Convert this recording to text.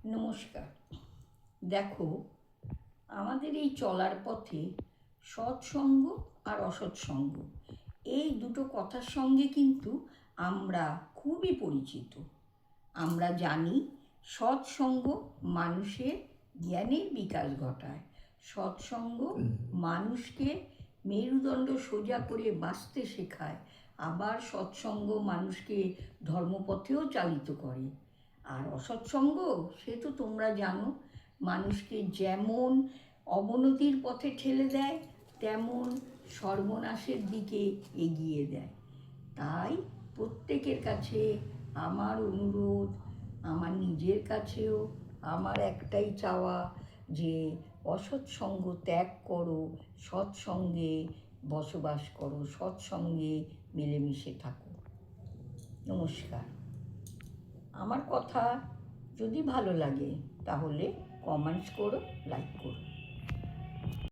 নমস্কার। দেখো, আমাদের এই চলার পথে সৎসঙ্গ আর অসৎসঙ্গ এই দুটো কথার সঙ্গে কিন্তু আমরা খুবই পরিচিত। আমরা জানি সৎসঙ্গ মানুষের জ্ঞানের বিকাশ ঘটায়, সৎসঙ্গ মানুষকে মেরুদণ্ড সোজা করে বাঁচতে শেখায়, আবার সৎসঙ্গ মানুষকে ধর্মপথেও চালিত করে। আর অসৎসঙ্গ, সে তো তোমরা জানো, মানুষকে যেমন অবনতির পথে ঠেলে দেয় তেমন সর্বনাশের দিকে এগিয়ে দেয়। তাই প্রত্যেকের কাছে আমার অনুরোধ, আমার নিজের কাছেও আমার একটাই চাওয়া যে অসৎসঙ্গ ত্যাগ করো, সৎসঙ্গে বসবাস করো, সৎসঙ্গে মিলেমিশে থাকো। নমস্কার। আমার কথা যদি ভালো লাগে তাহলে কমেন্টস করো, লাইক করো।